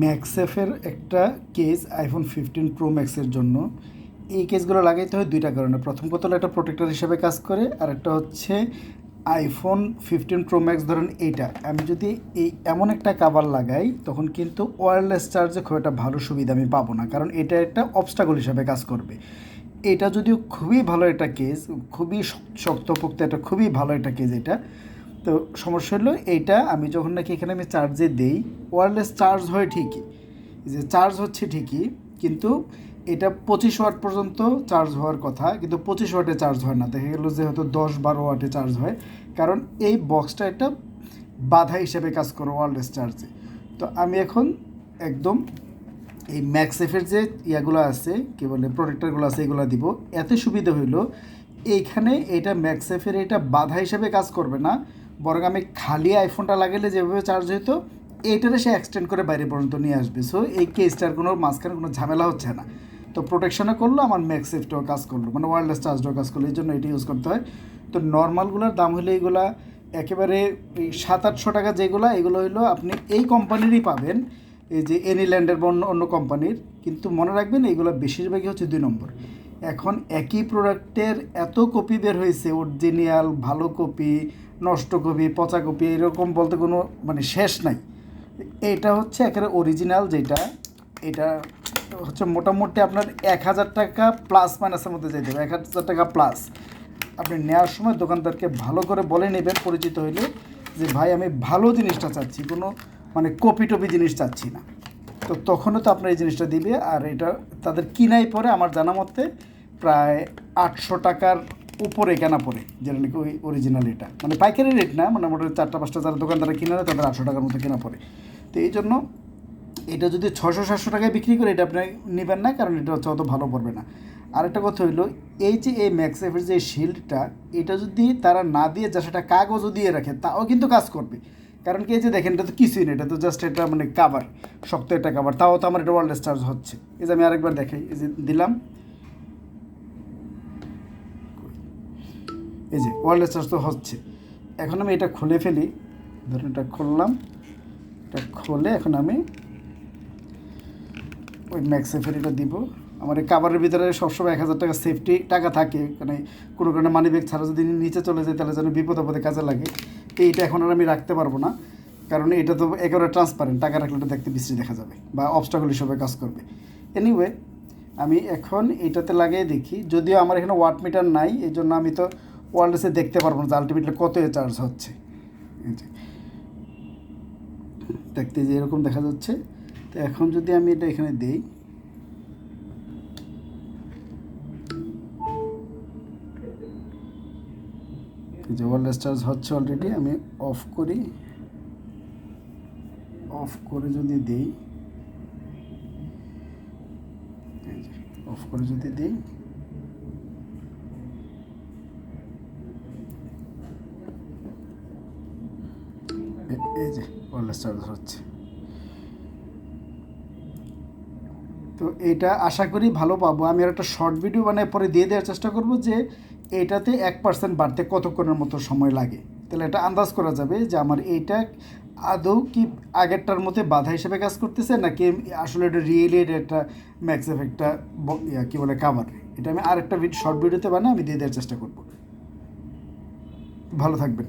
ম্যাক্সেফের একটা case iPhone 15 pro ম্যাক্সের জন্য। এই কেসগুলো লাগাইতে হয় দুইটা কারণে। প্রথম কথা হলো একটা প্রোটেক্টর হিসেবে কাজ করে, আর একটা হচ্ছে আইফোন 15 প্রো ম্যাক্স ধরেন এইটা আমি যদি এমন একটা কাভার লাগাই তখন কিন্তু ওয়্যারলেস চার্জে খুব একটা ভালো সুবিধা আমি পাবো না, কারণ এটা একটা অবস্টাকল হিসাবে কাজ করবে। এটা যদিও খুবই ভালো একটা কেস, খুবই শক্তপোক্ত, একটা খুবই ভালো একটা কেস এটা। তো সমস্যা হলো এইটা আমি যখন নাকি এখানে আমি চার্জে দেই, ওয়্যারলেস চার্জ হয় ঠিকই, যে চার্জ হচ্ছে ঠিকই, কিন্তু এটা 25 ওয়াট পর্যন্ত চার্জ হওয়ার কথা, কিন্তু 25 ওয়াটে চার্জ হয় না। দেখা গেলো যে হয়তো 10-12 ওয়াটে চার্জ হয়, কারণ এই বক্সটা একটা বাধা হিসেবে কাজ করে ওয়্যারলেস চার্জে। তো আমি এখন একদম এই ম্যাক্সেফের যে ইয়াগুলো আছে, কী বলে প্রোটেক্টরগুলো আছে, এগুলো দিব। এতে সুবিধা হইলো এইখানে এটা ম্যাক্সেফের এটা বাধা হিসেবে কাজ করবে না, বরং আমি খালি আইফোনটা লাগালে যেভাবে চার্জ হইতো এইটারে সে এক্সটেন্ড করে বাইরে পর্যন্ত নিয়ে আসবে। সো এই কেসটার কোনো মাঝখানে কোনো ঝামেলা হচ্ছে না। তো প্রোটেকশনে করলো, আমার ম্যাক্সেফটাও কাজ করলো, মানে ওয়্যারলেস চার্জটাও কাজ করলো, এই জন্য এটা ইউজ করতে হয়। তো নর্মালগুলোর দাম হলে এইগুলা একেবারে এই 700-800 টাকা, যেগুলো এগুলো হইলো আপনি এই কোম্পানিরই পাবেন, এই যে এনিল্যান্ডের বা অন্য অন্য কোম্পানির। কিন্তু মনে রাখবেন এইগুলো বেশিরভাগই হচ্ছে 2 নম্বর। এখন একই প্রোডাক্টের এত কপি বের হয়েছে, অরিজিনাল, ভালো কপি, নষ্ট কপি, পচা কপি, এরকম বলতে কোনো মানে শেষ নাই। এটা হচ্ছে একেবারে অরিজিনাল যেটা, এটা হচ্ছে মোটামুটি আপনার 1000 টাকা প্লাস মাইনাসের মধ্যে যেতে হবে, 1000 টাকা প্লাস। আপনি নেওয়ার সময় দোকানদারকে ভালো করে বলে নেবেন, পরিচিত হইলে, যে ভাই আমি ভালো জিনিসটা চাচ্ছি, কোনো মানে কপি টপি জিনিস চাচ্ছি না। তো তখনও তো আপনার এই জিনিসটা দিবে। আর এটা তাদের কিনাই পরে আমার জানা মতে প্রায় 800 টাকার উপরে কেনা পড়ে, যেটা নাকি ওই অরিজিনাল এটা, মানে পাইকারি রেট না, মানে মোটামুটি 4টা 5টা যারা দোকানদারা কিনে নেয় তাদের 800 টাকার মতো কেনা পড়ে। তো এই জন্য এটা যদি 600-700 টাকায় বিক্রি করে এটা আপনি নেবেন না, কারণ এটা হচ্ছে অত ভালো পড়বে না। আরেকটা কথা হইলো, এই যে এই ম্যাক্সেফের যে শিল্ডটা, এটা যদি তারা না দিয়ে যা সেটা কাগজও দিয়ে রাখে, তাও কিন্তু কাজ করবে। কারণ কি, এই যে দেখেন, এটা তো কিছুই না, এটা তো জাস্ট এটা মানে কাভার, শক্ত একটা কাভার, তাও তো আমার এটা ওয়্যারলেস চার্জ হচ্ছে। এই যে আমি আরেকবার দেখাই, এই যে দিলাম, এই যে ওয়্যারলেস চার্জ তো হচ্ছে। এখন আমি এটা খুলে ফেলি, ধরুন এটা খুললাম, এটা খুলে এখন আমি ওই ম্যাক্সেফের এটা দিব। আমার এই কাভারের ভিতরে সবসময় 1000 টাকা সেফটি টাকা থাকে, মানে কোনো কারণে মানি ব্যাগ ছাড়া যদি নিচে চলে যায় তাহলে যেন বিপদ আপদে কাজে লাগে। এইটা এখন আর আমি রাখতে পারবো না, কারণ এটা তো একেবারে ট্রান্সপারেন্ট, টাকা রাখলে এটা দেখতে বিশ্রী দেখা যাবে বা অবস্টাকল হিসেবে কাজ করবে। এনিওয়ে, আমি এখন এইটাতে লাগিয়ে দেখি, যদিও আমার এখানে ওয়াট মিটার নাই, এই জন্য আমি তো ওয়্যারলেসে দেখতে পারবো না যে আলটিমেটলি কত চার্জ হচ্ছে। দেখতে যে এরকম দেখা যাচ্ছে। তো এখন যদি আমি এটা এখানে দিই, যে ওয়্যারলেস চার্জ হচ্ছে অলরেডি, আমি অফ করি, অফ করে যদি দিই, অফ করে যদি দিই, এই যে ওয়্যারলেস চার্জ হচ্ছে। তো এটা আশা করি ভালো পাবো। আমি আর একটা শর্ট ভিডিও বানিয়ে পরে দিয়ে দেওয়ার চেষ্টা করব যে এইটাতে 1% বাড়তে কতক্ষণের মতো সময় লাগে, তাহলে এটা আন্দাজ করা যাবে যে আমার এইটা আদৌ কি আগেরটার মধ্যে বাধা হিসেবে কাজ করতেছে, নাকি আসলে এটা রিয়েলি একটা ম্যাক্সেফ একটা কী বলে কাভার। এটা আমি আরেকটা শর্ট ভিডিওতে বানিয়ে আমি দিয়ে দেওয়ার চেষ্টা করব। ভালো থাকবেন।